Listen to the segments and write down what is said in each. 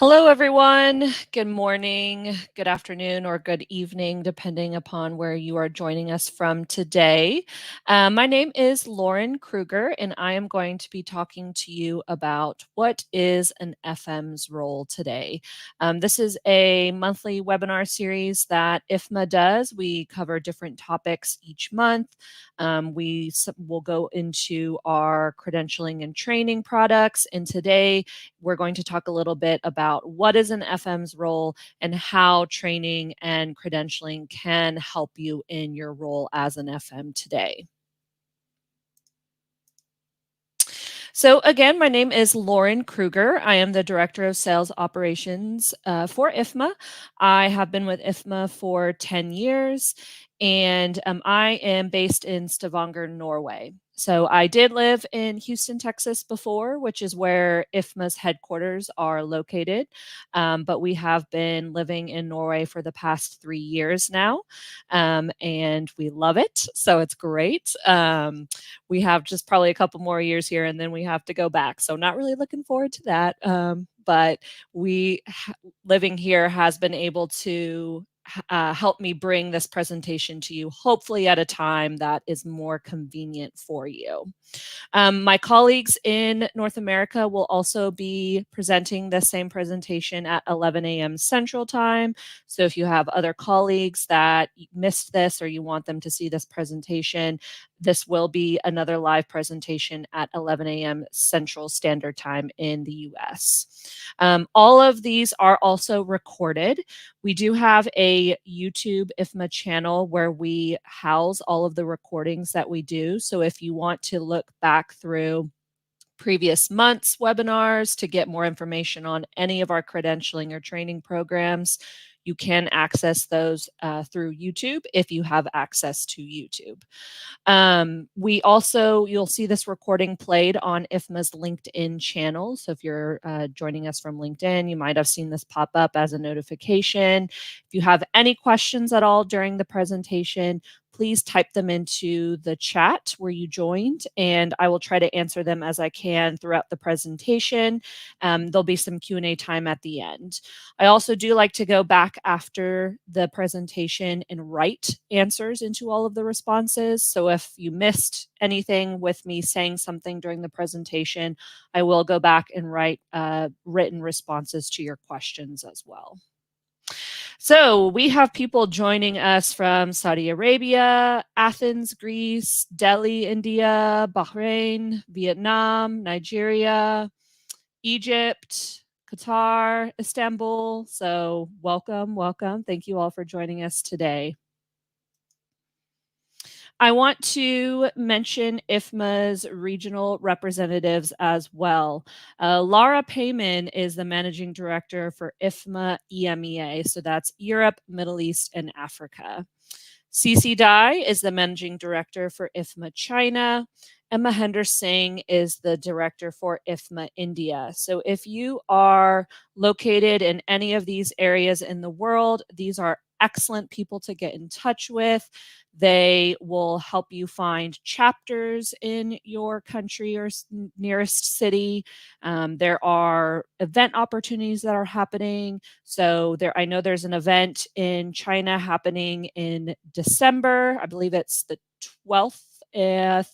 Hello, everyone. Good morning, good afternoon, or good evening, depending upon where you are joining us from today. My name is Lauren Kruger, and I am going to be talking to you about what is an FM's role today. This is a monthly webinar series that IFMA does. We cover different topics each month. We will go into our credentialing and training products, and today we're going to talk a little bit about what is an FM's role and how training and credentialing can help you in your role as an FM today. So again, my name is Lauren Kruger. I am the Director of Sales Operations for IFMA. I have been with IFMA for 10 years, and I am based in Stavanger, Norway. So I did live in Houston, Texas before, which is where IFMA's headquarters are located. But we have been living in Norway for the past 3 years now, and we love it. So it's great. We have just probably a couple more years here and then we have to go back. So not really looking forward to that. But living here has been able to help me bring this presentation to you, hopefully at a time that is more convenient for you. My colleagues in North America will also be presenting the same presentation at 11 a.m. Central Time. So if you have other colleagues that missed this or you want them to see this presentation, this will be another live presentation at 11 a.m. Central Standard Time in the US. All of these are also recorded. We do have a YouTube IFMA channel where we house all of the recordings that we do. So if you want to look back through previous months' webinars to get more information on any of our credentialing or training programs, you can access those through YouTube if you have access to YouTube. You'll see this recording played on IFMA's LinkedIn channel. So if you're joining us from LinkedIn, you might have seen this pop up as a notification. If you have any questions at all during the presentation, please type them into the chat where you joined, and I will try to answer them as I can throughout the presentation. There'll be some Q&A time at the end. I also do like to go back after the presentation and write answers into all of the responses. So if you missed anything with me saying something during the presentation, I will go back and write written responses to your questions as well. So we have people joining us from Saudi Arabia, Athens, Greece, Delhi, India, Bahrain, Vietnam, Nigeria, Egypt, Qatar, Istanbul. So welcome, welcome. Thank you all for joining us today. I want to mention IFMA's regional representatives as well. Laura Payman is the managing director for IFMA EMEA, so that's Europe, Middle East, and Africa. CC Dai is the managing director for IFMA China. Emma Hendersing is the director for IFMA India. So if you are located in any of these areas in the world, these are excellent people to get in touch with. They will help you find chapters in your country or nearest city. There are event opportunities that are happening. So I know there's an event in China happening in December. I believe it's the 12th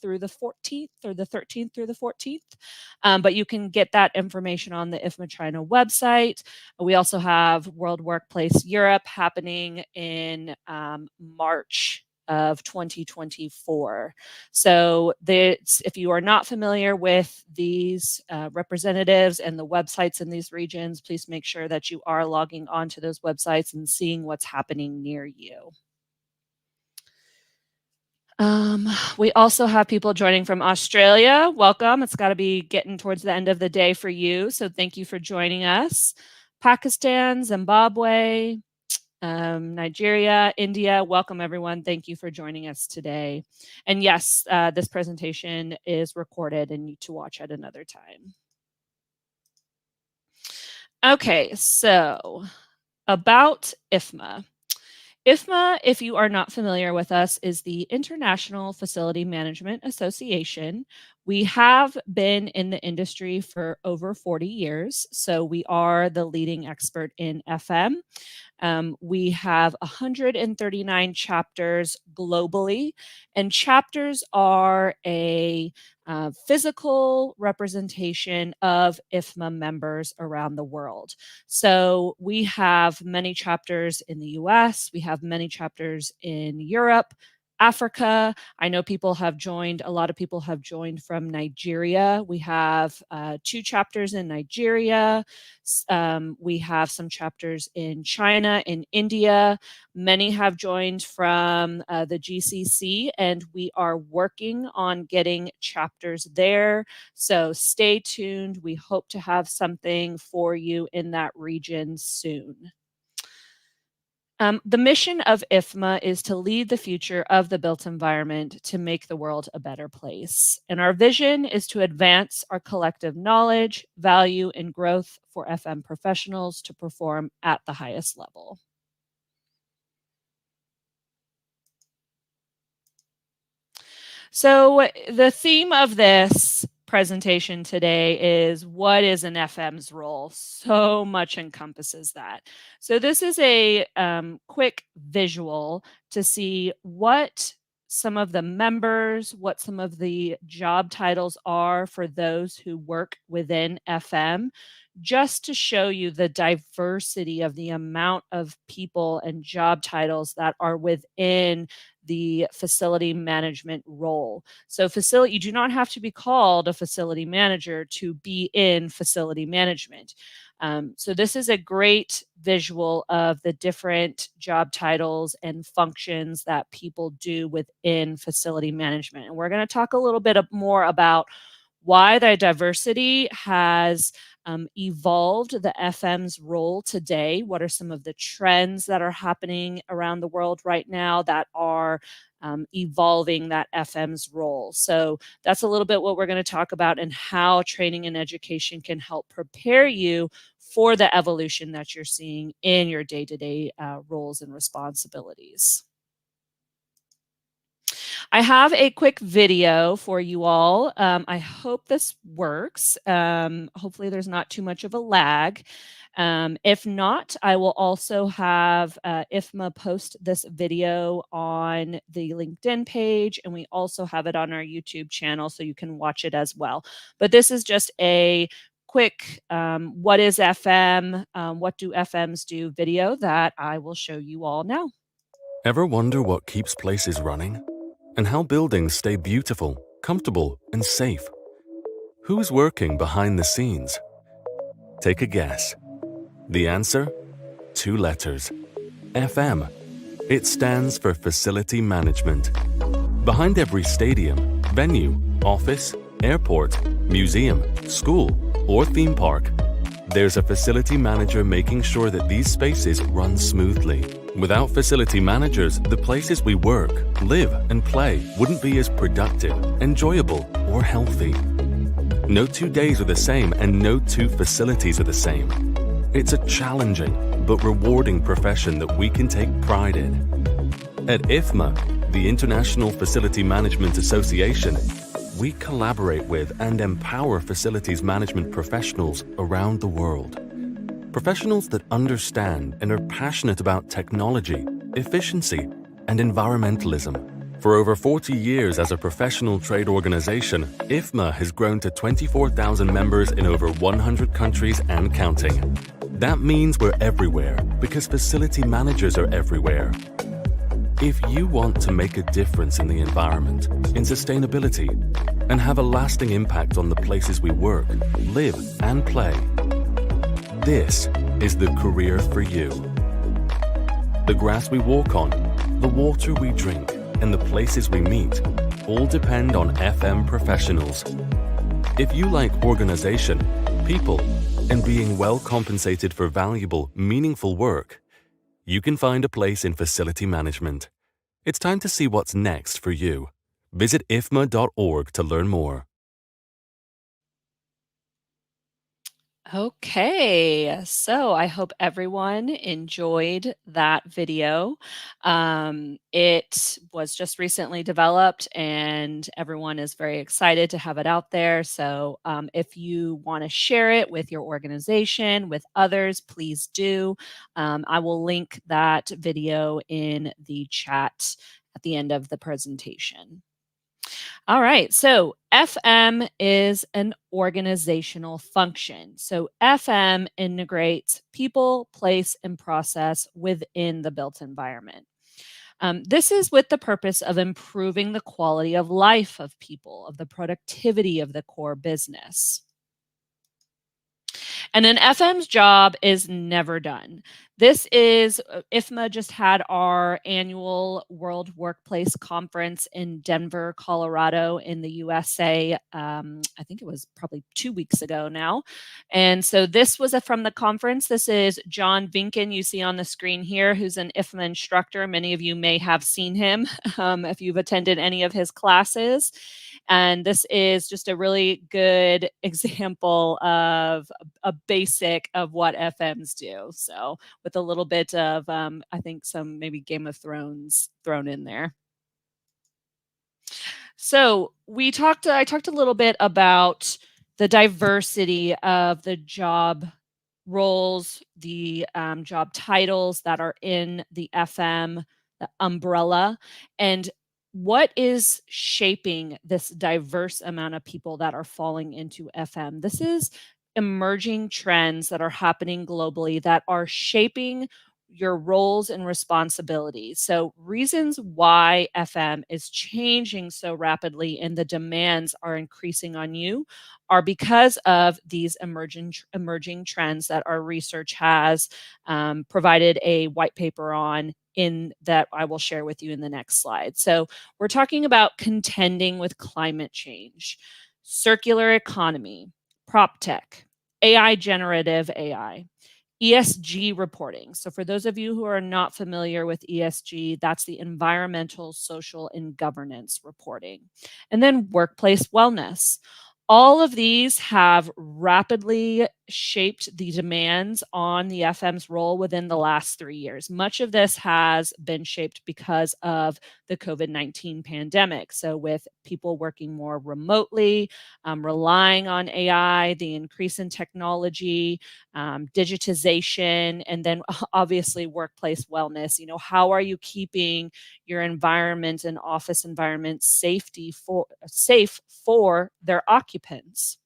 through the 14th, or the 13th through the 14th. But you can get that information on the IFMA China website. We also have World Workplace Europe happening in March of 2024. So if you are not familiar with these representatives and the websites in these regions, please make sure that you are logging onto those websites and seeing what's happening near you. We also have people joining from Australia. Welcome. It's got to be getting towards the end of the day for you, so thank you for joining us. Pakistan, Zimbabwe, Nigeria, India. Welcome, everyone. Thank you for joining us today. And yes, this presentation is recorded and you to watch at another time. Okay, so about IFMA. IFMA, if you are not familiar with us, is the International Facility Management Association. We have been in the industry for over 40 years, so we are the leading expert in FM. We have 139 chapters globally, and chapters are a physical representation of IFMA members around the world. So we have many chapters in the US, we have many chapters in Europe, Africa. I know a lot of people have joined from Nigeria. We have 2 chapters in Nigeria. We have some chapters in China, in India. Many have joined from the GCC, and we are working on getting chapters there. So stay tuned. We hope to have something for you in that region soon. The mission of IFMA is to lead the future of the built environment to make the world a better place. And our vision is to advance our collective knowledge, value, and growth for FM professionals to perform at the highest level. So, the theme of this presentation today is what is an FM's role? So much encompasses that. So, this is a quick visual to see what some of the members, what some of the job titles are for those who work within FM, just to show you the diversity of the amount of people and job titles that are within the facility management role. So you do not have to be called a facility manager to be in facility management. So this is a great visual of the different job titles and functions that people do within facility management. And we're going to talk a little bit more about why the diversity has evolved the FM's role today. What are some of the trends that are happening around the world right now that are evolving that FM's role? So that's a little bit what we're going to talk about, and how training and education can help prepare you for the evolution that you're seeing in your day-to-day roles and responsibilities. I have a quick video for you all. I hope this works. Hopefully there's not too much of a lag. If not, I will also have IFMA post this video on the LinkedIn page, and we also have it on our YouTube channel, so you can watch it as well. But this is just a quick what is FM, what do FMs do video that I will show you all now. Ever wonder what keeps places running? And how buildings stay beautiful, comfortable, and safe? Who's working behind the scenes? Take a guess. The answer? 2 letters. FM. It stands for Facility Management. Behind every stadium, venue, office, airport, museum, school, or theme park, there's a facility manager making sure that these spaces run smoothly. Without facility managers, the places we work, live, and play wouldn't be as productive, enjoyable, or healthy. No 2 days are the same, and no 2 facilities are the same. It's a challenging but rewarding profession that we can take pride in. At IFMA, the International Facility Management Association, we collaborate with and empower facilities management professionals around the world. Professionals that understand and are passionate about technology, efficiency, and environmentalism. For over 40 years as a professional trade organization, IFMA has grown to 24,000 members in over 100 countries and counting. That means we're everywhere because facility managers are everywhere. If you want to make a difference in the environment, in sustainability, and have a lasting impact on the places we work, live, and play, this is the career for you. The grass we walk on, the water we drink, and the places we meet all depend on FM professionals. If you like organization, people, and being well compensated for valuable, meaningful work, you can find a place in facility management. It's time to see what's next for you. Visit ifma.org to learn more. Okay, so I hope everyone enjoyed that video. It was just recently developed and everyone is very excited to have it out there. So if you want to share it with your organization, with others, please do. I will link that video in the chat at the end of the presentation. All right, so FM is an organizational function. So FM integrates people, place, and process within the built environment. This is with the purpose of improving the quality of life of people, of the productivity of the core business. And an FM's job is never done. This is, IFMA just had our annual World Workplace Conference in Denver, Colorado, in the USA. I think it was probably 2 weeks ago now. And so this was from the conference. This is John Vinken, you see on the screen here, who's an IFMA instructor. Many of you may have seen him if you've attended any of his classes. And this is just a really good example of a basic of what FMs do. So with a little bit of, I think some maybe Game of Thrones thrown in there. So I talked a little bit about the diversity of the job roles, the job titles that are in the FM the umbrella, and what is shaping this diverse amount of people that are falling into FM. This is emerging trends that are happening globally that are shaping your roles and responsibilities. So, reasons why FM is changing so rapidly and the demands are increasing on you are because of these emerging trends that our research has provided a white paper on in that I will share with you in the next slide. So, we're talking about contending with climate change, circular economy, prop tech, AI, generative AI, ESG reporting. So, for those of you who are not familiar with ESG, that's the environmental, social, and governance reporting. And then workplace wellness. All of these have rapidly shaped the demands on the FM's role within the last 3 years. Much of this has been shaped because of the COVID-19 pandemic. So, with people working more remotely, relying on AI, the increase in technology, digitization, and then obviously workplace wellness. How are you keeping your environment and office environment safe for their occupants?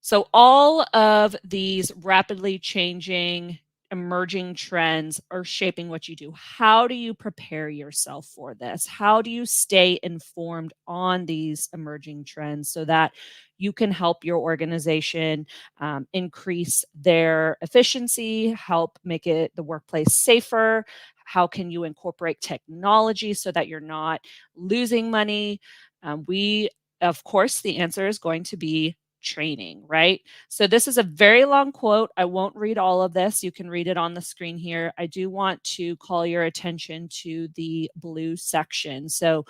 So all of these rapidly changing emerging trends are shaping what you do. How do you prepare yourself for this? How do you stay informed on these emerging trends so that you can help your organization increase their efficiency, help make the workplace safer? How can you incorporate technology so that you're not losing money? Of course, the answer is going to be training, right? So this is a very long quote. I won't read all of this. You can read it on the screen here. I do want to call your attention to the blue section. So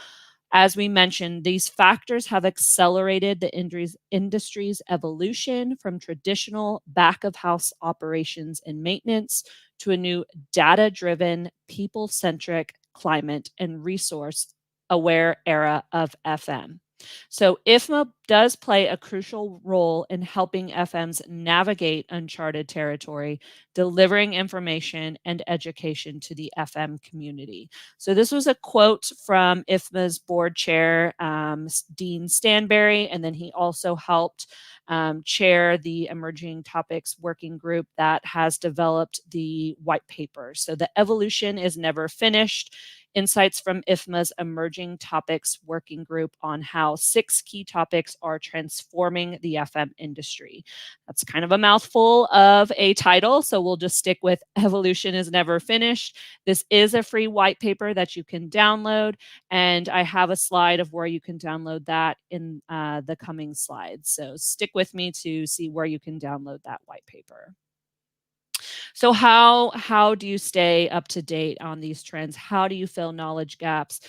as we mentioned, these factors have accelerated the industry's evolution from traditional back of house operations and maintenance to a new data driven, people centric, climate and resource aware era of FM. So, IFMA does play a crucial role in helping FMs navigate uncharted territory, delivering information and education to the FM community. So, this was a quote from IFMA's board chair, Dean Stanberry, and then he also helped chair the Emerging Topics Working Group that has developed the white paper. So, the evolution is never finished. Insights from IFMA's Emerging Topics Working Group on how 6 key topics are transforming the FM industry. That's kind of a mouthful of a title, so we'll just stick with Evolution is Never Finished. This is a free white paper that you can download, and I have a slide of where you can download that in the coming slides. So stick with me to see where you can download that white paper. So how do you stay up to date on these trends? How do you fill knowledge gaps?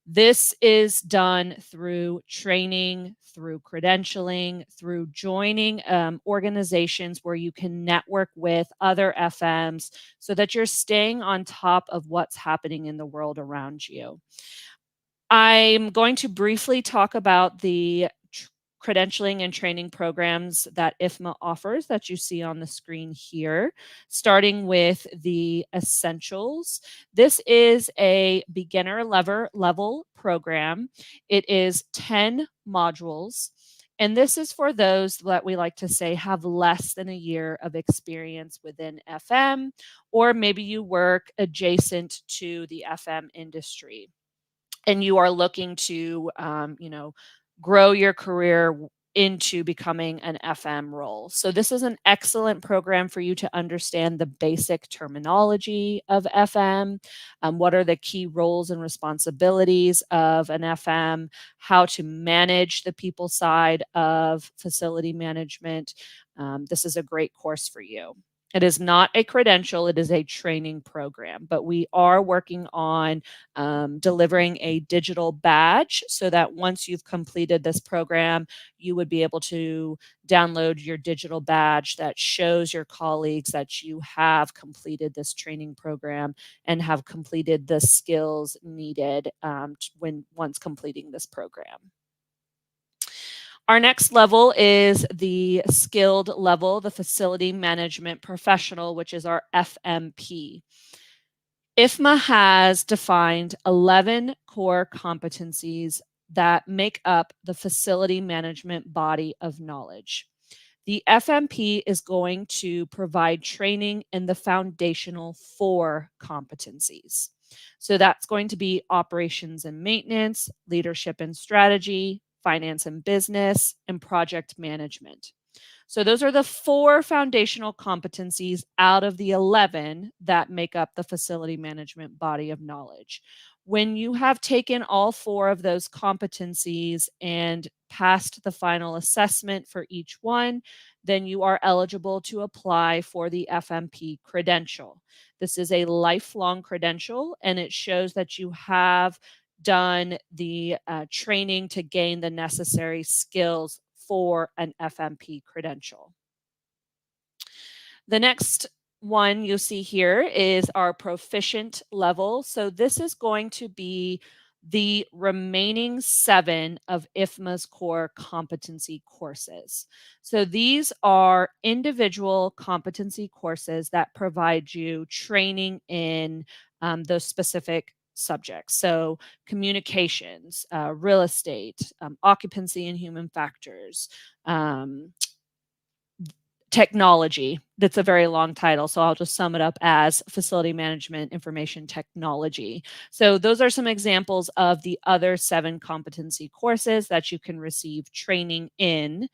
This is done through training, through credentialing, through joining organizations where you can network with other FMs so that you're staying on top of what's happening in the world around you. I'm going to briefly talk about the credentialing and training programs that IFMA offers that you see on the screen here, starting with the essentials. This is a beginner level program. It is 10 modules. And this is for those that we like to say have less than a year of experience within FM, or maybe you work adjacent to the FM industry and you are looking to, grow your career into becoming an FM role. So this is an excellent program for you to understand the basic terminology of FM, what are the key roles and responsibilities of an FM, how to manage the people side of facility management. This is a great course for you. It is not a credential, it is a training program, but we are working on delivering a digital badge so that once you've completed this program, you would be able to download your digital badge that shows your colleagues that you have completed this training program and have completed the skills needed when once completing this program. Our next level is the skilled level, the facility management professional, which is our FMP. IFMA has defined 11 core competencies that make up the facility management body of knowledge. The FMP is going to provide training in the foundational 4 competencies. So that's going to be operations and maintenance, leadership and strategy, finance and business, and project management. So those are the 4 foundational competencies out of the 11 that make up the facility management body of knowledge. When you have taken all 4 of those competencies and passed the final assessment for each one, then you are eligible to apply for the FMP credential. This is a lifelong credential, and it shows that you have done the training to gain the necessary skills for an FMP credential. The next one you see here is our proficient level. So this is going to be the remaining 7 of IFMA's core competency courses. So these are individual competency courses that provide you training in those specific subjects. So communications, real estate, occupancy and human factors, technology. That's a very long title, so I'll just sum it up as facility management information technology. So those are some examples of the other 7 competency courses that you can receive training in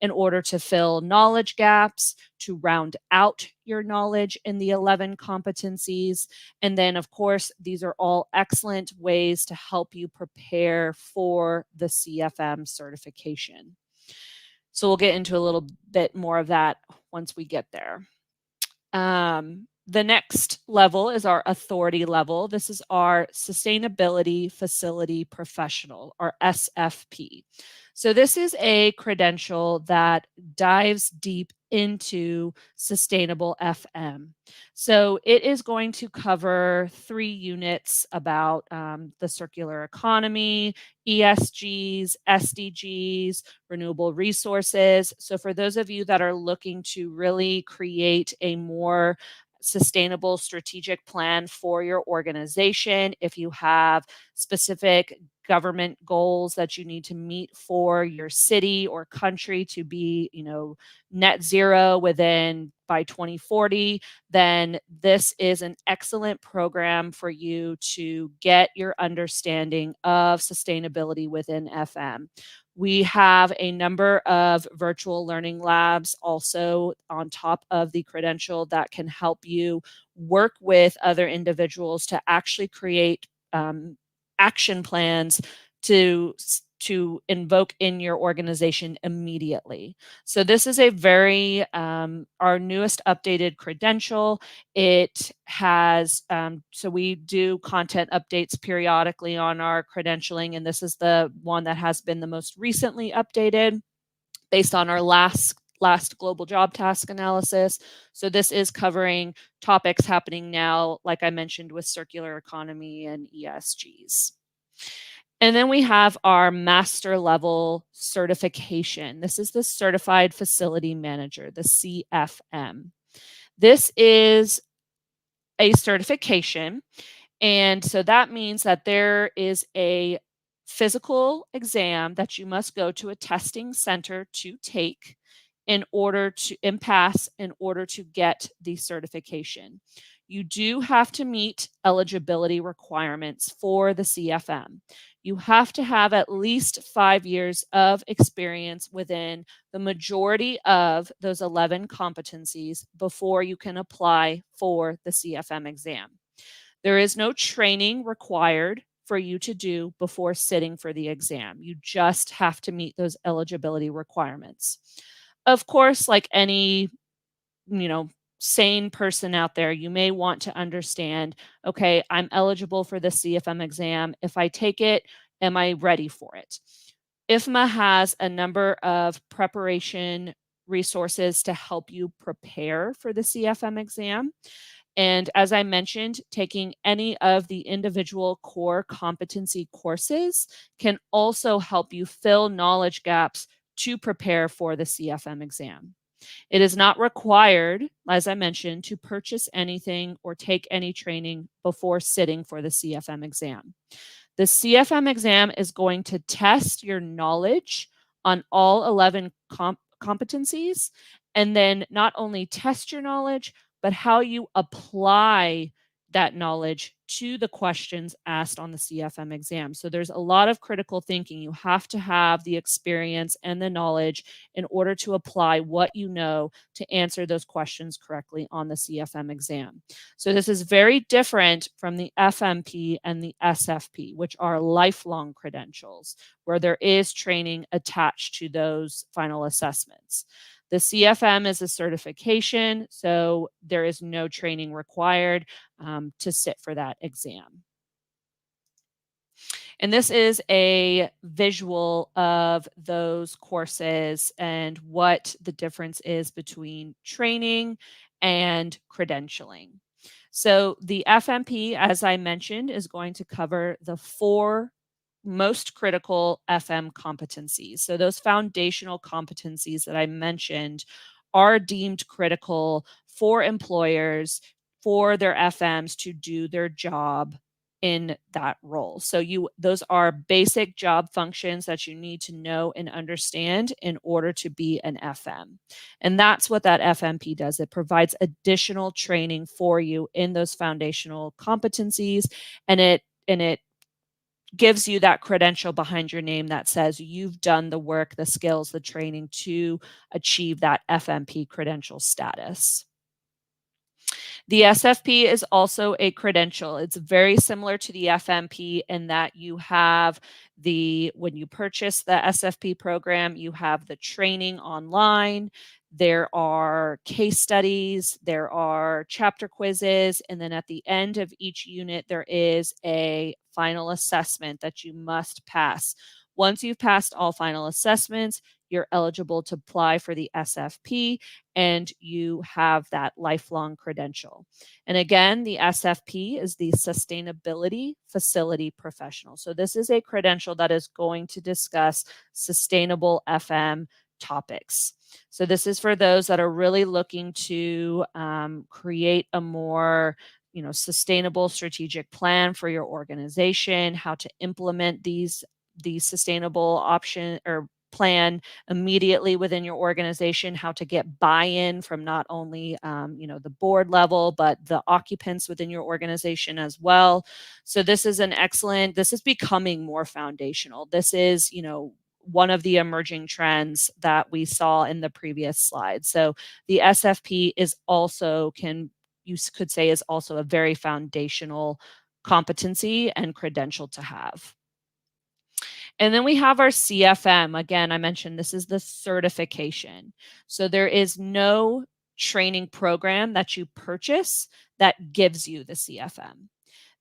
order to fill knowledge gaps, to round out your knowledge in the 11 competencies. And then, of course, these are all excellent ways to help you prepare for the CFM certification. So we'll get into a little bit more of that once we get there. The next level is our authority level. This is our Sustainability Facility Professional, our SFP. So this is a credential that dives deep into sustainable FM. So it is going to cover 3 units about the circular economy, ESGs, SDGs, renewable resources. So for those of you that are looking to really create a more sustainable strategic plan for your organization, if you have specific government goals that you need to meet for your city or country to be, net zero within by 2040, then this is an excellent program for you to get your understanding of sustainability within FM. We have a number of virtual learning labs also on top of the credential that can help you work with other individuals to actually create action plans to invoke in your organization immediately. So this is a very our newest updated credential. It has so we do content updates periodically on our credentialing, and this is the one that has been the most recently updated based on our last global job task analysis. So this is covering topics happening now, like I mentioned, with circular economy and ESGs. And then we have our master level certification. This is the Certified Facility Manager, the CFM. This is a certification. And so that means that there is a physical exam that you must go to a testing center to take in order to pass in order to get the certification. You do have to meet eligibility requirements for the CFM. You have to have at least 5 years of experience within the majority of those 11 competencies before you can apply for the CFM exam. There is no training required for you to do before sitting for the exam. You just have to meet those eligibility requirements. Of course, like any, sane person out there, you may want to understand, okay, I'm eligible for the CFM exam. If I take it, am I ready for it? IFMA has a number of preparation resources to help you prepare for the CFM exam. And as I mentioned, taking any of the individual core competency courses can also help you fill knowledge gaps to prepare for the CFM exam. It is not required, as I mentioned, to purchase anything or take any training before sitting for the CFM exam. The CFM exam is going to test your knowledge on all 11 competencies, and then not only test your knowledge, but how you apply that knowledge to the questions asked on the CFM exam. So there's a lot of critical thinking. You have to have the experience and the knowledge in order to apply what you know to answer those questions correctly on the CFM exam. So this is very different from the FMP and the SFP, which are lifelong credentials, where there is training attached to those final assessments. The CFM is a certification, so there is no training required to sit for that exam. And this is a visual of those courses and what the difference is between training and credentialing. So the FMP, as I mentioned, is going to cover the 4 most critical FM competencies. So those foundational competencies that I mentioned are deemed critical for employers, for their FMs to do their job in that role. So those are basic job functions that you need to know and understand in order to be an FM. And that's what that FMP does. It provides additional training for you in those foundational competencies, and it gives you that credential behind your name that says you've done the work, the skills, the training to achieve that FMP credential status. The SFP is also a credential. It's very similar to the FMP in that you have when you purchase the SFP program, you have the training online. There are case studies, there are chapter quizzes, and then at the end of each unit, there is a final assessment that you must pass. Once you've passed all final assessments, you're eligible to apply for the SFP, and you have that lifelong credential. And again, the SFP is the Sustainability Facility Professional. So this is a credential that is going to discuss sustainable FM topics. So this is for those that are really looking to create a more sustainable strategic plan for your organization, how to implement these sustainable option or plan immediately within your organization, how to get buy-in from not only the board level, but the occupants within your organization as well. So this is becoming more foundational. This is one of the emerging trends that we saw in the previous slide. So the SFP is also a very foundational competency and credential to have. And then we have our CFM. Again, I mentioned this is the certification. So there is no training program that you purchase that gives you the CFM.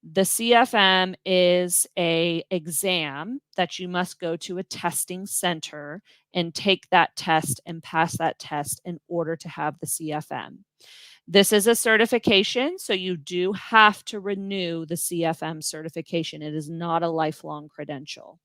The CFM is a exam that you must go to a testing center and take that test and pass that test in order to have the CFM. This is a certification, so you do have to renew the CFM certification. It is not a lifelong credential.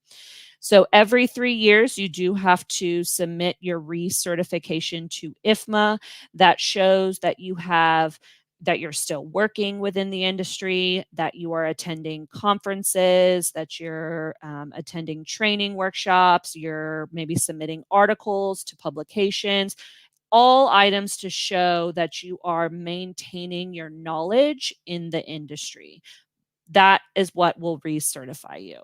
So every 3 years, you do have to submit your recertification to IFMA. That shows that you're still working within the industry, that you are attending conferences, that you're attending training workshops, you're maybe submitting articles to publications, all items to show that you are maintaining your knowledge in the industry. That is what will recertify you.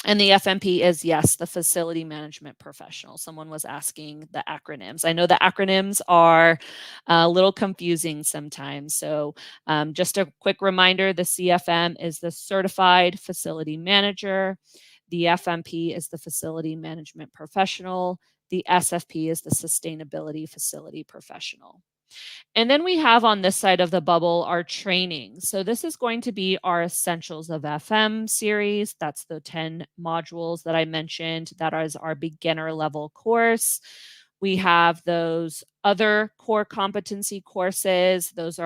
And the FMP is, yes, the facility management professional. Someone was asking the acronyms. I know the acronyms are a little confusing sometimes. So just a quick reminder, the CFM is the Certified Facility Manager. The FMP is the Facility Management Professional. The SFP is the Sustainability Facility Professional. And then we have on this side of the bubble our training. So this is going to be our Essentials of FM series. That's the 10 modules that I mentioned. That is our beginner level course. We have those other core competency courses. Those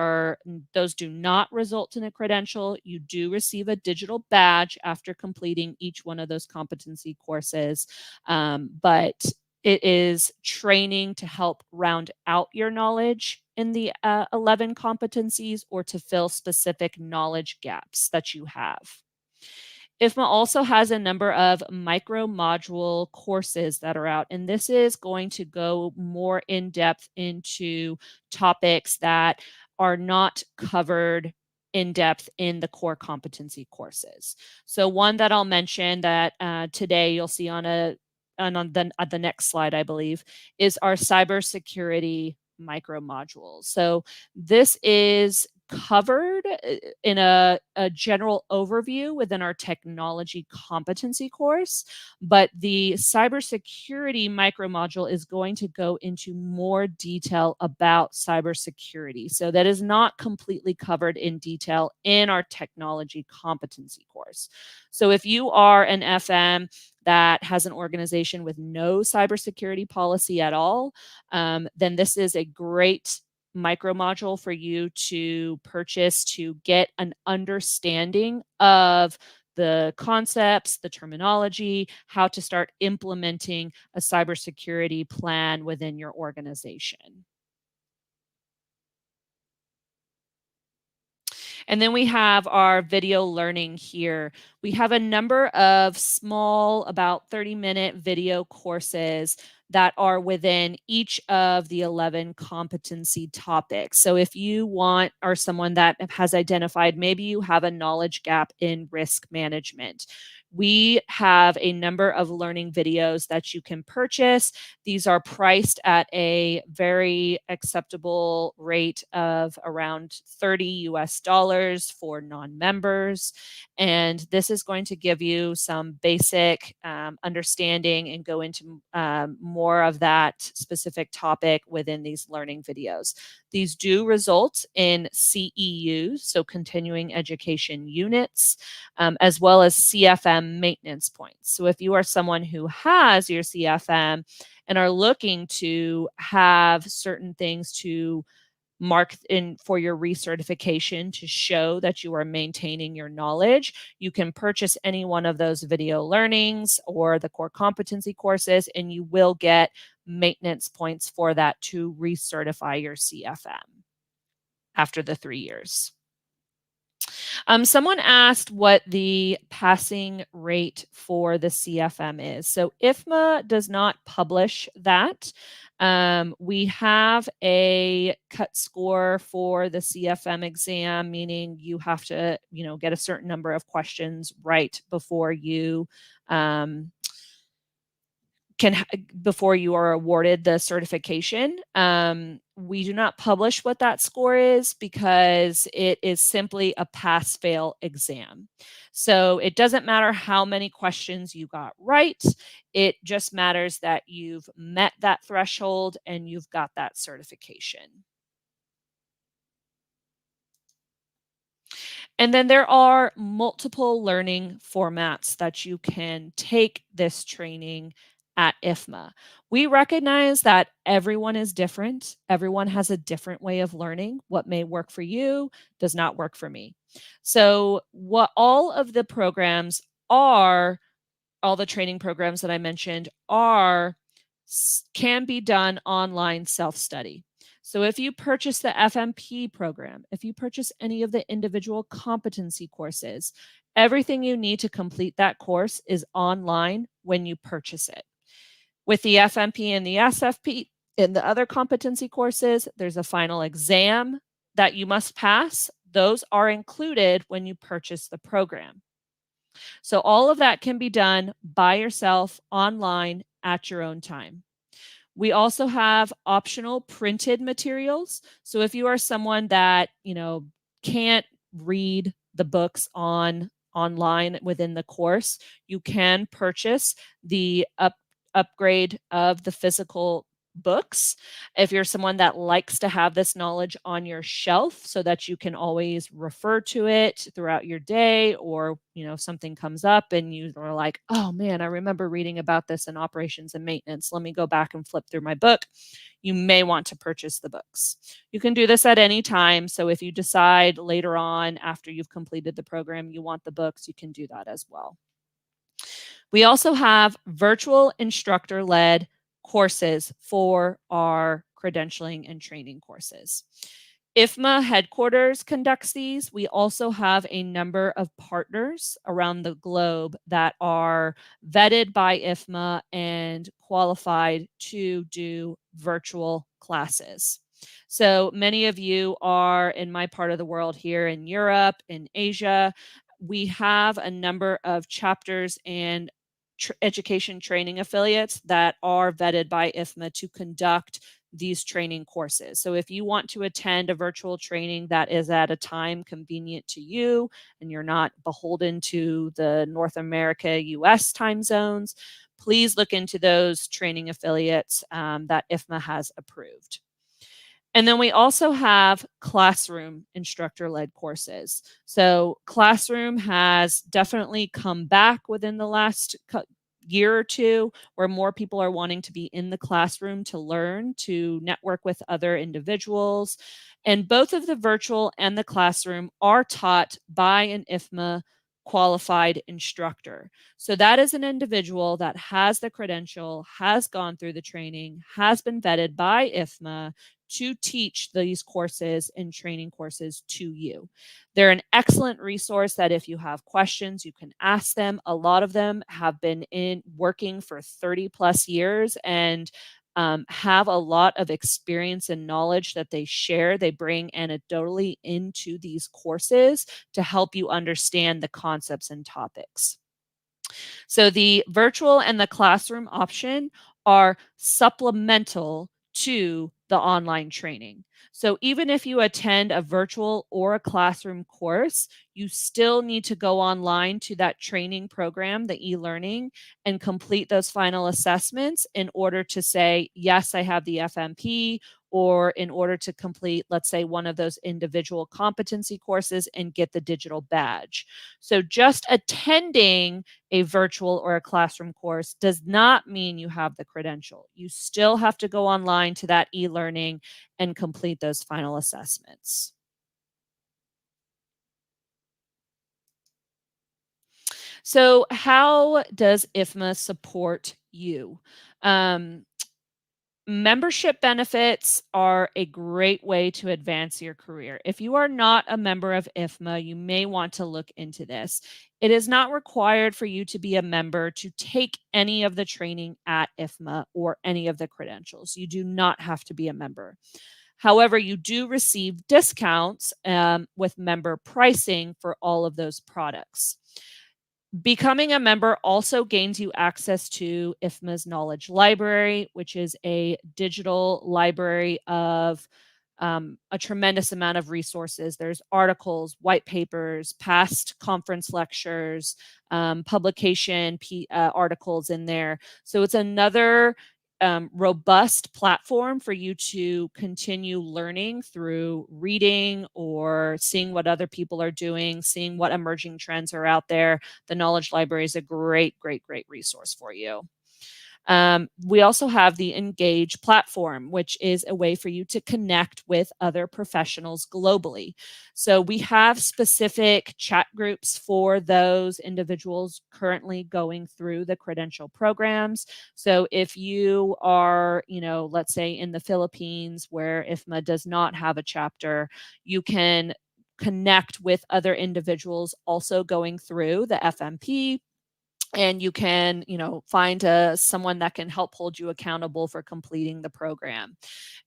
do not result in a credential. You do receive a digital badge after completing each one of those competency courses. But it is training to help round out your knowledge in the 11 competencies or to fill specific knowledge gaps that you have. IFMA also has a number of micro module courses that are out, and this is going to go more in depth into topics that are not covered in depth in the core competency courses. So one that I'll mention that today you'll see on the next slide, I believe, is our cybersecurity micro modules. So this is covered in a general overview within our technology competency course, but the cybersecurity micro module is going to go into more detail about cybersecurity. So that is not completely covered in detail in our technology competency course. So if you are an FM that has an organization with no cybersecurity policy at all, then this is a great micro module for you to purchase to get an understanding of the concepts, the terminology, how to start implementing a cybersecurity plan within your organization. And then we have our video learning here. We have a number of small, about 30-minute video courses that are within each of the 11 competency topics. So if you are someone that has identified, maybe you have a knowledge gap in risk management, we have a number of learning videos that you can purchase. These are priced at a very acceptable rate of around $30 for non-members. And this is going to give you some basic understanding and go into more of that specific topic within these learning videos. These do result in CEUs, so continuing education units, as well as CFM maintenance points. So if you are someone who has your CFM and are looking to have certain things to mark in for your recertification to show that you are maintaining your knowledge, you can purchase any one of those video learnings or the core competency courses, and you will get maintenance points for that to recertify your CFM after the 3 years. Someone asked what the passing rate for the CFM is. So IFMA does not publish that. We have a cut score for the CFM exam, meaning you have to, get a certain number of questions right before you before you are awarded the certification. We do not publish what that score is because it is simply a pass-fail exam. So it doesn't matter how many questions you got right. It just matters that you've met that threshold and you've got that certification. And then there are multiple learning formats that you can take this training at IFMA. We recognize that everyone is different. Everyone has a different way of learning. What may work for you does not work for me. So, what all of the programs are, all the training programs that I mentioned are, can be done online self-study. So if you purchase the FMP program, if you purchase any of the individual competency courses, everything you need to complete that course is online when you purchase it. With the FMP and the SFP and the other competency courses, there's a final exam that you must pass. Those are included when you purchase the program. So all of that can be done by yourself online at your own time. We also have optional printed materials. So if you are someone that, can't read the books online within the course, you can purchase the upgrade of the physical books. If you're someone that likes to have this knowledge on your shelf so that you can always refer to it throughout your day, or something comes up and you are like, oh man, I remember reading about this in operations and maintenance, let me go back and flip through my book, you may want to purchase the books. You can do this at any time. So if you decide later on after you've completed the program you want the books, you can do that as well. We also have virtual instructor-led courses for our credentialing and training courses. IFMA headquarters conducts these. We also have a number of partners around the globe that are vetted by IFMA and qualified to do virtual classes. So many of you are in my part of the world here in Europe, in Asia. We have a number of chapters and education training affiliates that are vetted by IFMA to conduct these training courses. So if you want to attend a virtual training that is at a time convenient to you and you're not beholden to the North America, US time zones, please look into those training affiliates that IFMA has approved. And then we also have classroom instructor-led courses. So classroom has definitely come back within the last year or two, where more people are wanting to be in the classroom to learn, to network with other individuals. And both of the virtual and the classroom are taught by an IFMA qualified instructor. So that is an individual that has the credential, has gone through the training, has been vetted by IFMA to teach these courses and training courses to you. They're an excellent resource that if you have questions, you can ask them. A lot of them have been working for 30 plus years and have a lot of experience and knowledge that they share. They bring anecdotally into these courses to help you understand the concepts and topics. So the virtual and the classroom option are supplemental to the online training. So even if you attend a virtual or a classroom course, you still need to go online to that training program, the e-learning, and complete those final assessments in order to say, yes, I have the FMP, or in order to complete, let's say, one of those individual competency courses and get the digital badge. So just attending a virtual or a classroom course does not mean you have the credential. You still have to go online to that e-learning and complete those final assessments. So how does IFMA support you? Membership benefits are a great way to advance your career. If you are not a member of IFMA, you may want to look into this. It is not required for you to be a member to take any of the training at IFMA or any of the credentials. You do not have to be a member. However, you do receive discounts with member pricing for all of those products. Becoming a member also gains you access to IFMA's Knowledge Library, which is a digital library of a tremendous amount of resources. There's articles, white papers, past conference lectures, publication articles in there. So it's another robust platform for you to continue learning through reading or seeing what other people are doing, seeing what emerging trends are out there. The Knowledge Library is a great, great, great resource for you. We also have the Engage platform, which is a way for you to connect with other professionals globally. So we have specific chat groups for those individuals currently going through the credential programs. So if you are, let's say in the Philippines where IFMA does not have a chapter, you can connect with other individuals also going through the FMP, and you can find someone that can help hold you accountable for completing the program.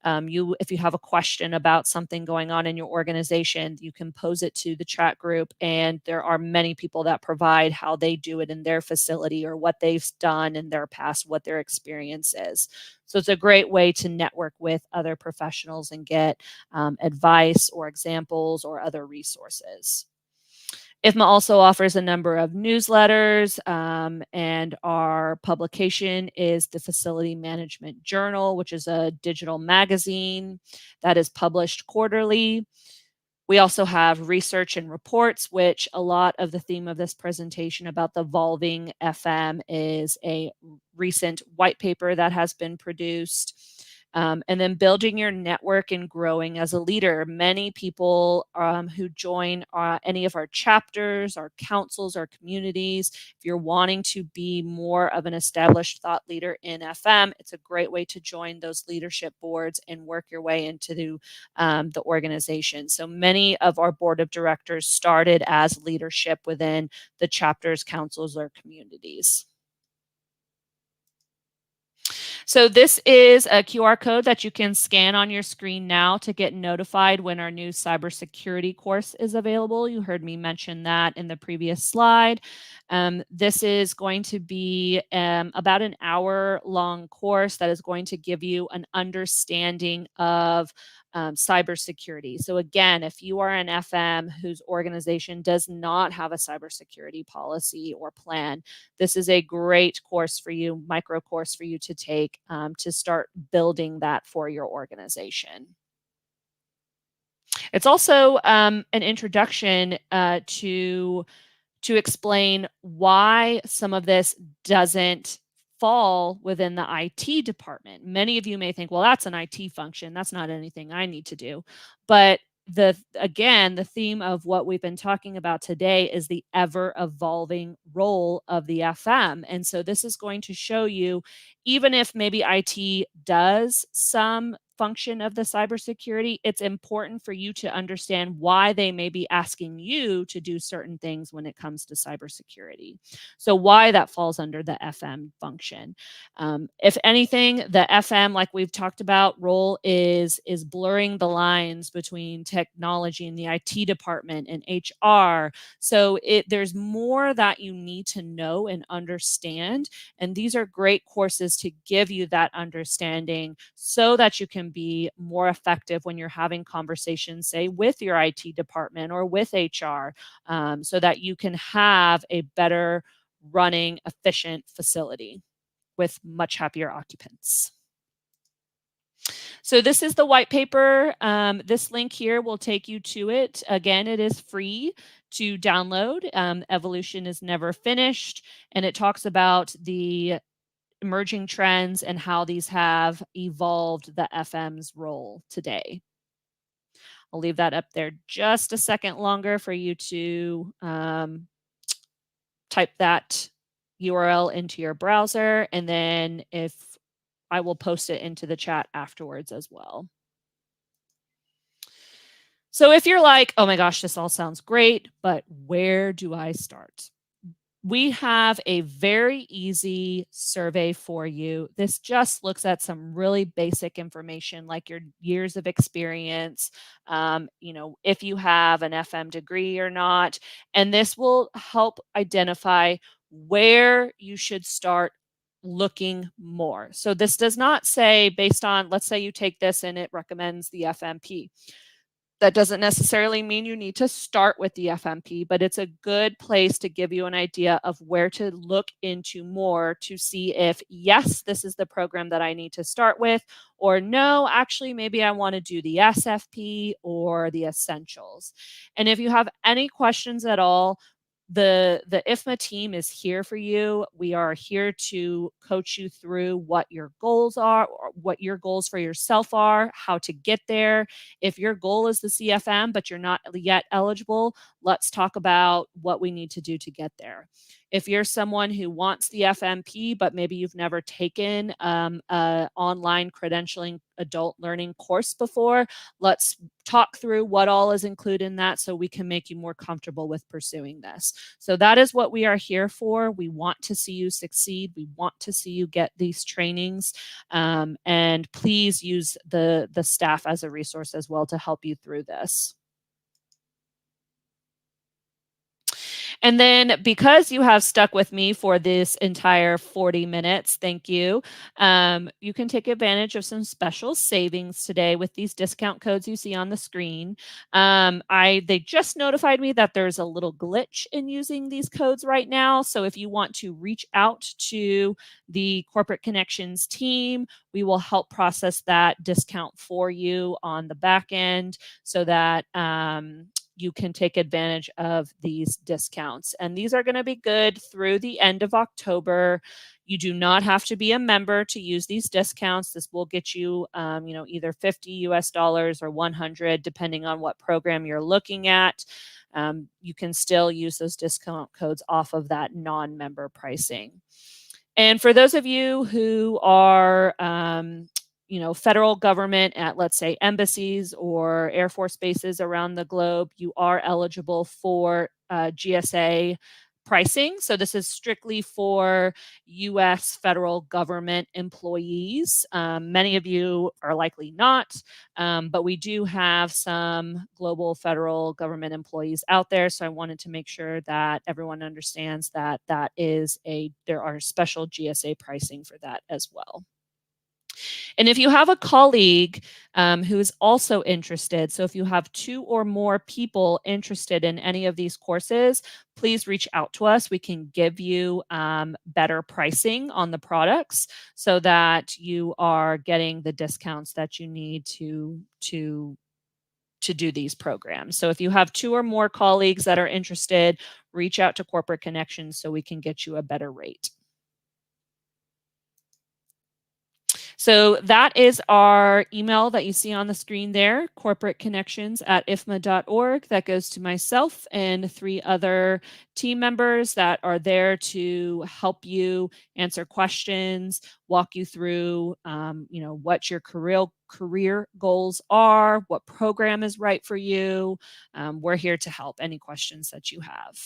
If you have a question about something going on in your organization, you can pose it to the chat group, and there are many people that provide how they do it in their facility or what they've done in their past, what their experience is. So it's a great way to network with other professionals and get advice or examples or other resources. IFMA also offers a number of newsletters, and our publication is the Facility Management Journal, which is a digital magazine that is published quarterly. We also have research and reports, which a lot of the theme of this presentation about the evolving FM is a recent white paper that has been produced. And then building your network and growing as a leader. Many people who join any of our chapters, our councils, our communities, if you're wanting to be more of an established thought leader in FM, it's a great way to join those leadership boards and work your way into the organization. So many of our board of directors started as leadership within the chapters, councils, or communities. So this is a QR code that you can scan on your screen now to get notified when our new cybersecurity course is available. You heard me mention that in the previous slide. This is going to be about an hour-long course that is going to give you an understanding of cybersecurity. So again, if you are an FM whose organization does not have a cybersecurity policy or plan, this is a great course for you, micro course for you to take to start building that for your organization. It's also an introduction to explain why some of this doesn't fall within the IT department. Many of you may think, well, that's an IT function. That's not anything I need to do. But the theme of what we've been talking about today is the ever evolving role of the FM. And so this is going to show you, even if maybe IT does some function of the cybersecurity, it's important for you to understand why they may be asking you to do certain things when it comes to cybersecurity. So why that falls under the FM function. If anything, the FM, like we've talked about, role is blurring the lines between technology and the IT department and HR. So there's more that you need to know and understand. And these are great courses to give you that understanding so that you can be more effective when you're having conversations, say, with your IT department or with HR, so that you can have a better running, efficient facility with much happier occupants. So this is the white paper. This link here will take you to it. Again, it is free to download. Evolution is never finished, and it talks about the emerging trends and how these have evolved the FM's role today. I'll leave that up there just a second longer for you to type that URL into your browser, and then if I will post it into the chat afterwards as well. So if you're like, oh my gosh, this all sounds great, but where do I start? we have a very easy survey for you. This just looks at some really basic information like your years of experience, if you have an FM degree or not. And this will help identify where you should start looking more. So this does not say based on, let's say you take this and it recommends the FMP. That doesn't necessarily mean you need to start with the FMP, but it's a good place to give you an idea of where to look into more to see if, yes, this is the program that I need to start with, or no, actually, maybe I want to do the SFP or the essentials. And if you have any questions at all, the IFMA team is here for you. We are here to coach you through what your goals are, or what your goals for yourself are, how to get there. If your goal is the CFM, but you're not yet eligible, let's talk about what we need to do to get there. If you're someone who wants the FMP, but maybe you've never taken an online credentialing adult learning course before, let's talk through what all is included in that so we can make you more comfortable with pursuing this. So that is what we are here for. We want to see you succeed. We want to see you get these trainings. And please use the staff as a resource as well to help you through this. And then because you have stuck with me for this entire 40 minutes, thank you. You can take advantage of some special savings today with these discount codes you see on the screen. They just notified me that there's a little glitch in using these codes right now. So if you want to reach out to the Corporate Connections team, we will help process that discount for you on the back end so that you can take advantage of these discounts. And these are going to be good through the end of October. You do not have to be a member to use these discounts. This will get you, either $50 or 100, depending on what program you're looking at. You can still use those discount codes off of that non-member pricing. And for those of you who are federal government at, let's say, embassies or Air Force bases around the globe, you are eligible for GSA pricing. So this is strictly for U.S. federal government employees. Many of you are likely not, but we do have some global federal government employees out there. So I wanted to make sure that everyone understands that there are special GSA pricing for that as well. And if you have a colleague who is also interested, so if you have 2 or more people interested in any of these courses, please reach out to us. We can give you better pricing on the products so that you are getting the discounts that you need to do these programs. So if you have 2 or more colleagues that are interested, reach out to Corporate Connections so we can get you a better rate. So that is our email that you see on the screen there, corporateconnections@ifma.org. That goes to myself and 3 other team members that are there to help you answer questions, walk you through, what your career goals are, what program is right for you. We're here to help any questions that you have.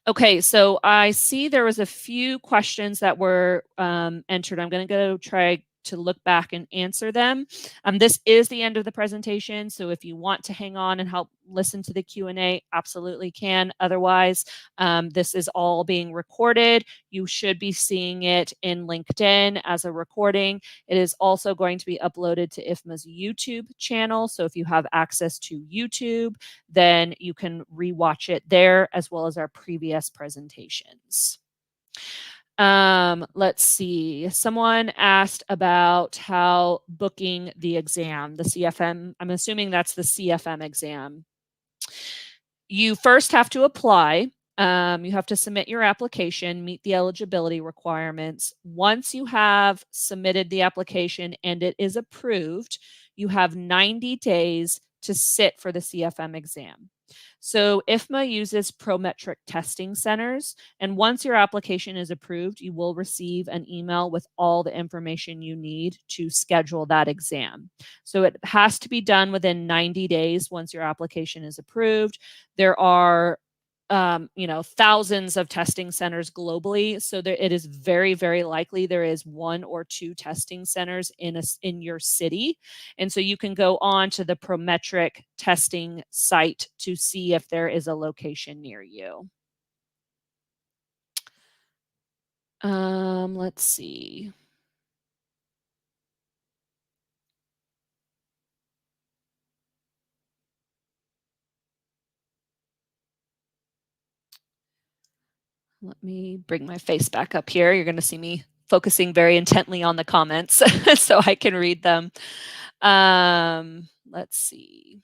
Okay, so I see there was a few questions that were entered. I'm going to go try to look back and answer them. This is the end of the presentation, so if you want to hang on and help listen to the Q&A, absolutely can. Otherwise, this is all being recorded. You should be seeing it in LinkedIn as a recording. It is also going to be uploaded to IFMA's YouTube channel, so if you have access to YouTube, then you can rewatch it there as well as our previous presentations. Let's see. Someone asked about how booking the exam, the CFM. I'm assuming that's the CFM exam. You first have to apply. You have to submit your application, meet the eligibility requirements. Once you have submitted the application and it is approved, you have 90 days to sit for the CFM exam. So IFMA uses Prometric testing centers, and once your application is approved, you will receive an email with all the information you need to schedule that exam. So it has to be done within 90 days once your application is approved. There are thousands of testing centers globally. So it is very, very likely there is 1 or 2 testing centers in your city. And so you can go on to the Prometric testing site to see if there is a location near you. Let's see. Let me bring my face back up here. You're going to see me focusing very intently on the comments so I can read them. Let's see.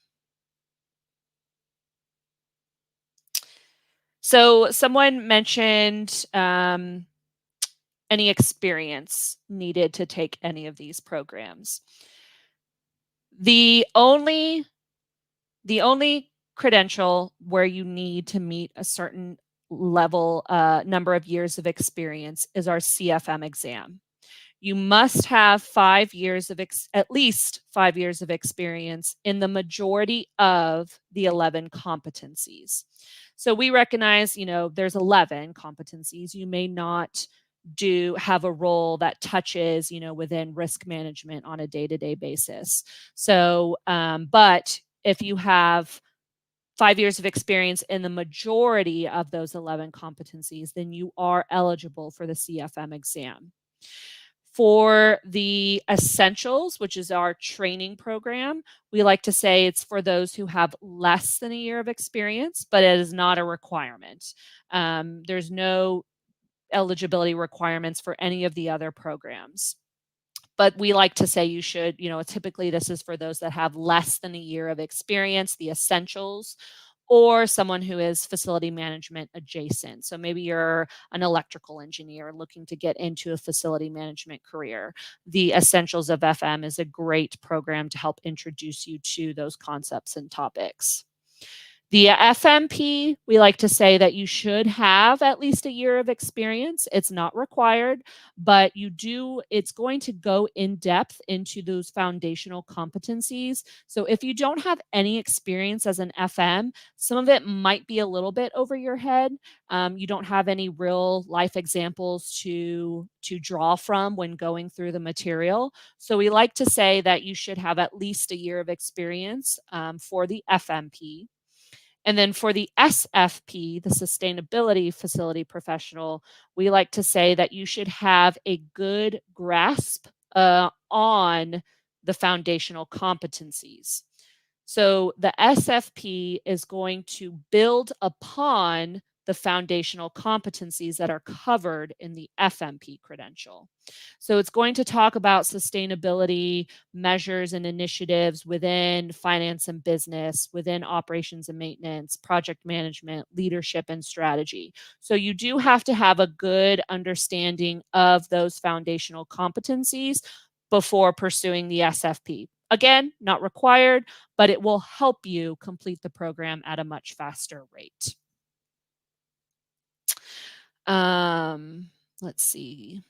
So someone mentioned any experience needed to take any of these programs. The only credential where you need to meet a certain level, number of years of experience is our CFM exam. You must have 5 years of at least 5 years of experience in the majority of the 11 competencies. So we recognize, there's 11 competencies. You may not have a role that touches, within risk management on a day-to-day basis. So, but if you have 5 years of experience in the majority of those 11 competencies, then you are eligible for the CFM exam. For the essentials, which is our training program, we like to say it's for those who have less than a year of experience, but it is not a requirement. There's no eligibility requirements for any of the other programs. But we like to say you should, typically this is for those that have less than a year of experience, the essentials, or someone who is facility management adjacent. So maybe you're an electrical engineer looking to get into a facility management career. The Essentials of FM is a great program to help introduce you to those concepts and topics. The FMP, we like to say that you should have at least a year of experience. It's not required, but it's going to go in depth into those foundational competencies. So if you don't have any experience as an FM, some of it might be a little bit over your head. You don't have any real life examples to draw from when going through the material. So we like to say that you should have at least a year of experience for the FMP. And then for the SFP, the Sustainability Facility Professional, we like to say that you should have a good grasp on the foundational competencies. So the SFP is going to build upon the foundational competencies that are covered in the FMP credential. So it's going to talk about sustainability measures and initiatives within finance and business, within operations and maintenance, project management, leadership, and strategy. So you do have to have a good understanding of those foundational competencies before pursuing the SFP. Again, not required, but it will help you complete the program at a much faster rate. Let's see.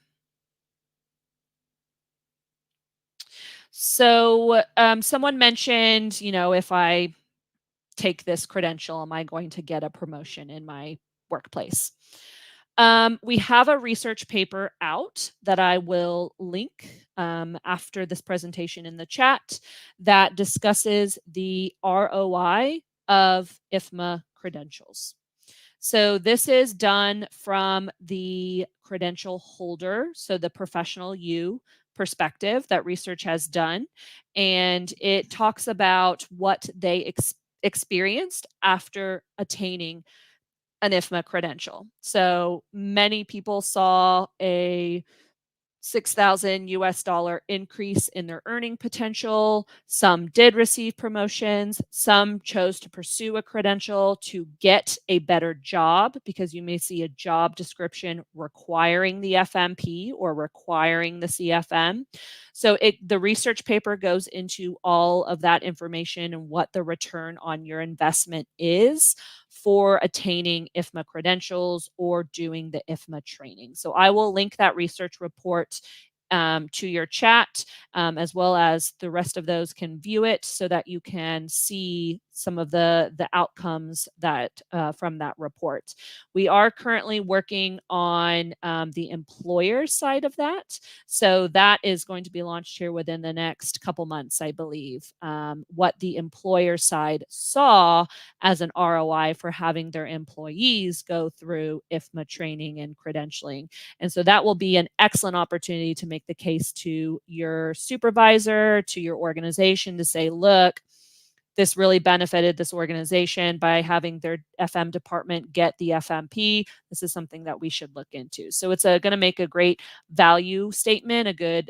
So someone mentioned, if I take this credential, am I going to get a promotion in my workplace? We have a research paper out that I will link after this presentation in the chat that discusses the ROI of IFMA credentials. So this is done from the credential holder, so the professional you perspective that research has done. And it talks about what they experienced after attaining an IFMA credential. So many people saw a 6,000 US dollar increase in their earning potential. Some did receive promotions. Some chose to pursue a credential to get a better job, because you may see a job description requiring the FMP or requiring the CFM. So the research paper goes into all of that information and what the return on your investment is for attaining IFMA credentials or doing the IFMA training. So I will link that research report to your chat, as well as the rest of those can view it so that you can see some of the outcomes that from that report. We are currently working on the employer side of that. So that is going to be launched here within the next couple months, I believe. What the employer side saw as an ROI for having their employees go through IFMA training and credentialing. And so that will be an excellent opportunity to make the case to your supervisor, to your organization to say, look, this really benefited this organization by having their FM department get the FMP. This is something that we should look into. So it's going to make a great value statement, a good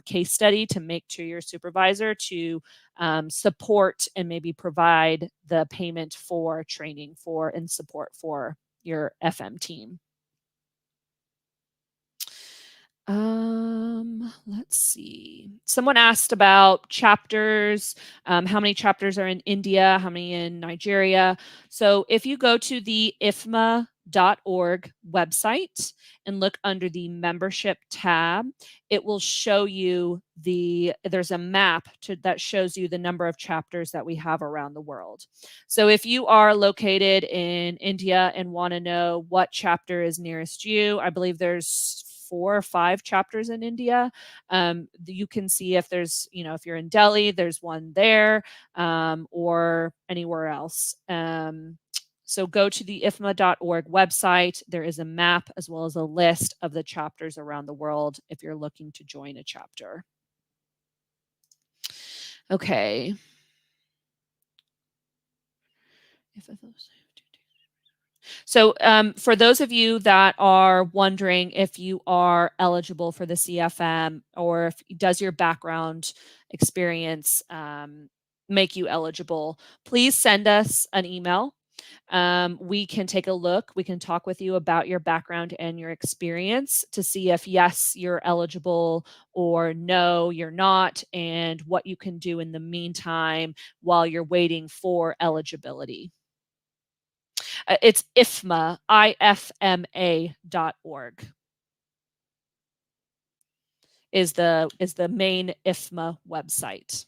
case study to make to your supervisor to support and maybe provide the payment for training for and support for your FM team. Let's see. Someone asked about chapters, how many chapters are in India, how many in Nigeria. So if you go to the IFMA.org website and look under the membership tab, it will show you there's a map that shows you the number of chapters that we have around the world. So if you are located in India and want to know what chapter is nearest you, I believe there's 4 or 5 chapters in India. You can see if there's, if you're in Delhi, there's one there, or anywhere else. So go to the IFMA.org website. There is a map as well as a list of the chapters around the world if you're looking to join a chapter. Okay. So for those of you that are wondering if you are eligible for the CFM or if does your background experience make you eligible, please send us an email. We can take a look. We can talk with you about your background and your experience to see if yes, you're eligible or no, you're not, and what you can do in the meantime while you're waiting for eligibility. It's IFMA, IFMA.org is the main IFMA website.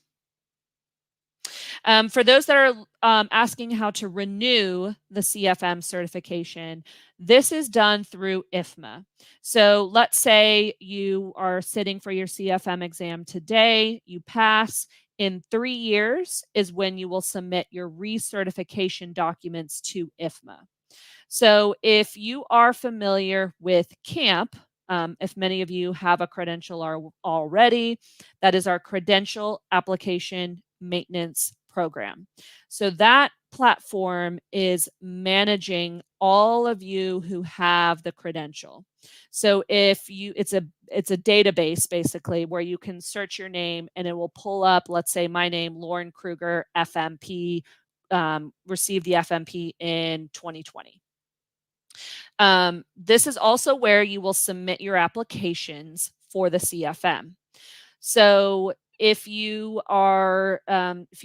For those that are asking how to renew the CFM certification, this is done through IFMA. So let's say you are sitting for your CFM exam today, you pass. In 3 years is when you will submit your recertification documents to IFMA. So if you are familiar with CAMP, if many of you have a credential already, that is our Credential Application Maintenance Program. So that platform is managing all of you who have the credential. So it's a database basically where you can search your name and it will pull up, let's say my name, Lauren Kruger, FMP, received the FMP in 2020. This is also where you will submit your applications for the CFM. So if you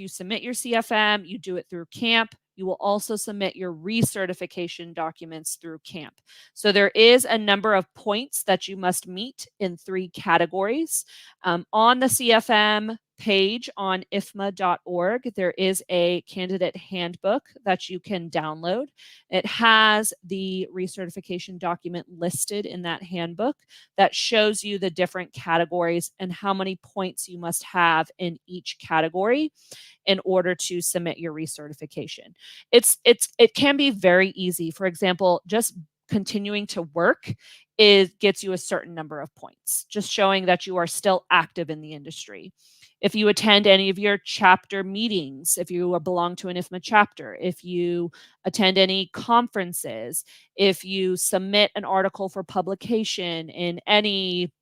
submit your CFM, you do it through CAMP. You will also submit your recertification documents through CAMP. So there is a number of points that you must meet in 3 categories. On the CFM page on ifma.org, there is a candidate handbook that you can download. It has the recertification document listed in that handbook that shows you the different categories and how many points you must have in each category in order to submit your recertification. It can be very easy. For example, just continuing to work gets you a certain number of points, just showing that you are still active in the industry. If you attend any of your chapter meetings, if you belong to an IFMA chapter, if you attend any conferences, if you submit an article for publication in any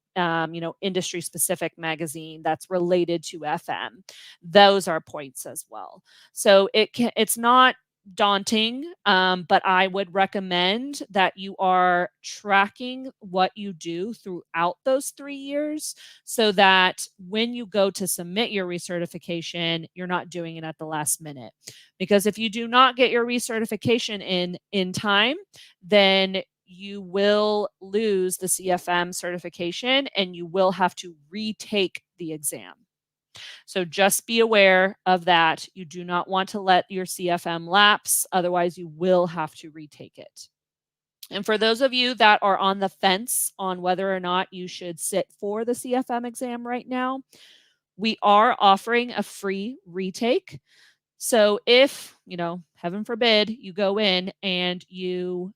industry specific magazine that's related to FM, those are points as well. So it's not daunting, but I would recommend that you are tracking what you do throughout those 3 years so that when you go to submit your recertification, you're not doing it at the last minute. Because if you do not get your recertification in time, then you will lose the CFM certification and you will have to retake the exam. So just be aware of that. You do not want to let your CFM lapse, otherwise you will have to retake it. And for those of you that are on the fence on whether or not you should sit for the CFM exam right now, we are offering a free retake. So if, heaven forbid, you go in and you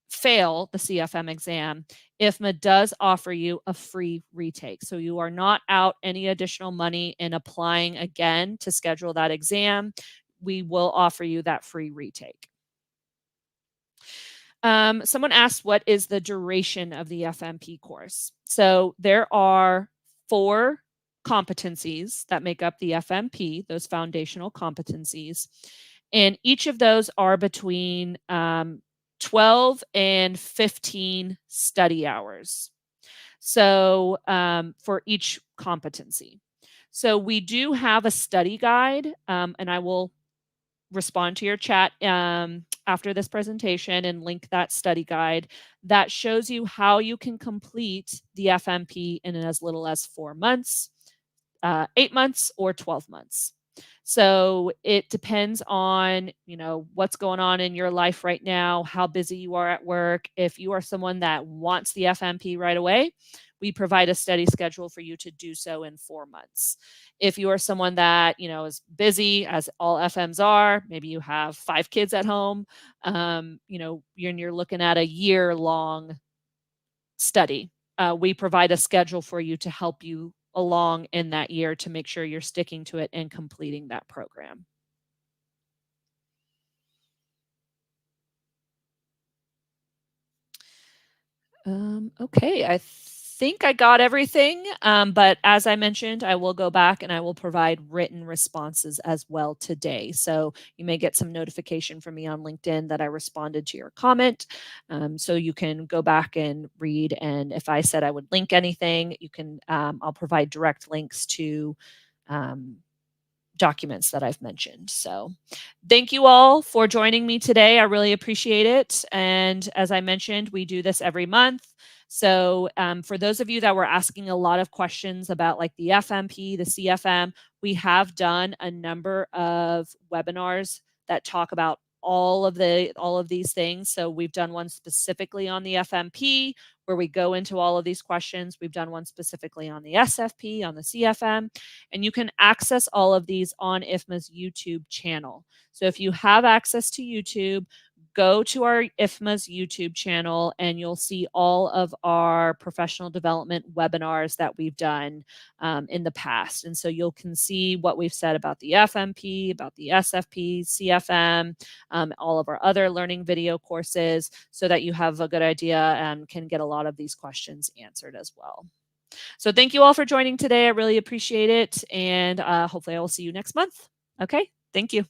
fail the CFM exam, IFMA does offer you a free retake. So you are not out any additional money in applying again to schedule that exam. We will offer you that free retake. Someone asked, what is the duration of the FMP course? So there are 4 competencies that make up the FMP, those foundational competencies. And each of those are between 12 and 15 study hours. So for each competency. So we do have a study guide, and I will respond to your chat after this presentation and link that study guide that shows you how you can complete the FMP in as little as 4 months, 8 months, or 12 months. So it depends on, what's going on in your life right now, how busy you are at work. If you are someone that wants the FMP right away, we provide a study schedule for you to do so in 4 months. If you are someone that, is busy, as all FMs are, maybe you have 5 kids at home, you're looking at a year-long study. We provide a schedule for you to help you along in that year to make sure you're sticking to it and completing that program. Okay, I think I got everything, but as I mentioned, I will go back and I will provide written responses as well today. So you may get some notification from me on LinkedIn that I responded to your comment. So you can go back and read, and if I said I would link anything, you can, I'll provide direct links to documents that I've mentioned. So thank you all for joining me today. I really appreciate it. And as I mentioned, we do this every month. So for those of you that were asking a lot of questions about like the FMP, the CFM, we have done a number of webinars that talk about all of these things. So we've done one specifically on the FMP where we go into all of these questions. We've done one specifically on the SFP, on the CFM, and you can access all of these on IFMA's YouTube channel. So if you have access to YouTube, go to our IFMA's YouTube channel and you'll see all of our professional development webinars that we've done in the past. And so you can see what we've said about the FMP, about the SFP, CFM, all of our other learning video courses so that you have a good idea and can get a lot of these questions answered as well. So thank you all for joining today. I really appreciate it. And hopefully I will see you next month. Okay, thank you.